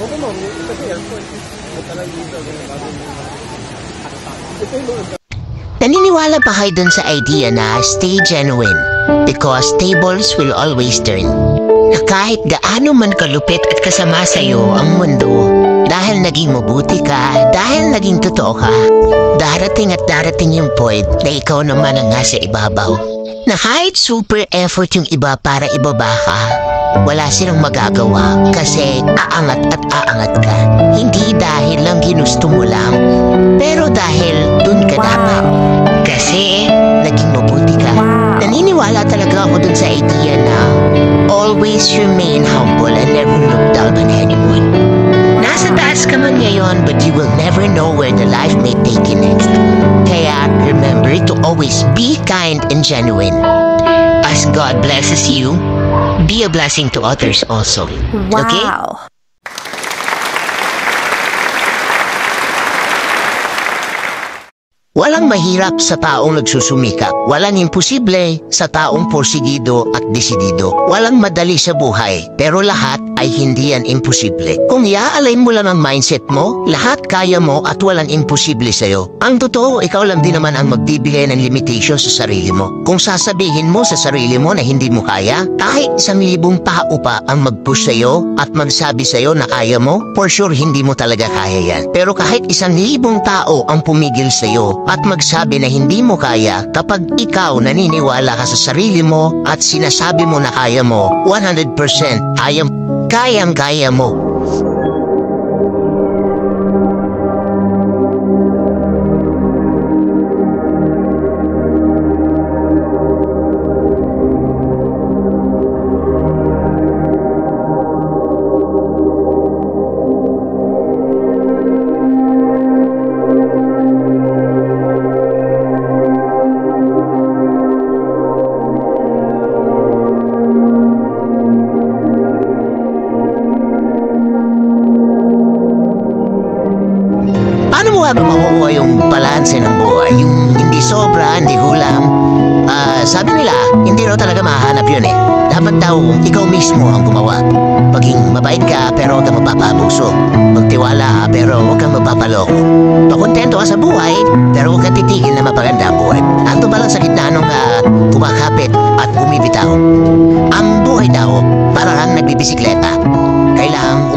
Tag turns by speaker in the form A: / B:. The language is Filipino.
A: Oo, ma'am. Kasi airport. Matagal dito.
B: Naniniwala ba kayo dun sa idea na stay genuine? Because tables will always turn. Na kahit gaano man kalupit at kasama sa'yo ang mundo, dahil naging mabuti ka, dahil naging totoo ka, darating at darating yung point na ikaw naman ang nasa ibabaw. Na kahit super effort yung iba para ibaba ka, wala silang magagawa kasi aangat at aangat ka. Hindi dahil lang ginusto mo lang, pero dahil dun ka dapat. Kasi naging mabuti ka. Naniniwala talaga ako dun sa idea na always remain humble and never look down on anyone. Nasa taas ka man ngayon, but you will never know where the life may take you next. Kaya remember to always be kind and genuine. As God blesses you, be a blessing to others also. Okay?
C: Wow.
B: Walang mahirap sa taong nagsusumikap. Walang imposible sa taong porsigido at desidido. Walang madali sa buhay, pero lahat ay hindi yan imposible. Kung iaalay mo lang ang mindset mo, lahat kaya mo at walang imposible sa'yo. Ang totoo, ikaw lang din naman ang magbibigay ng limitation sa sarili mo. Kung sasabihin mo sa sarili mo na hindi mo kaya, kahit 1,000 tao pa ang mag-push sa'yo at magsabi sa'yo na kaya mo, for sure hindi mo talaga kaya yan. Pero kahit 1,000 tao ang pumigil sa'yo at magsabi na hindi mo kaya, kapag ikaw naniniwala ka sa sarili mo at sinasabi mo na kaya mo, 100% kayang-kaya mo. Paano mo nga ba makukuha yung balanse ng buhay? Yung hindi sobra, hindi kulang. Sabi nila, hindi raw talaga mahanap yun eh. Dapat daw ikaw mismo ang gumawa. Maging mabait ka pero huwag kang magpapabuso. Magtiwala ka pero huwag kang magpapaloko. Pakontento ka sa buhay pero huwag kang titigil na mapaganda ang buhay. Ando ba lang sa gitna nung kumakapit at bumibitaw? Ang buhay daw, parang nagbibisikleta. Kailangang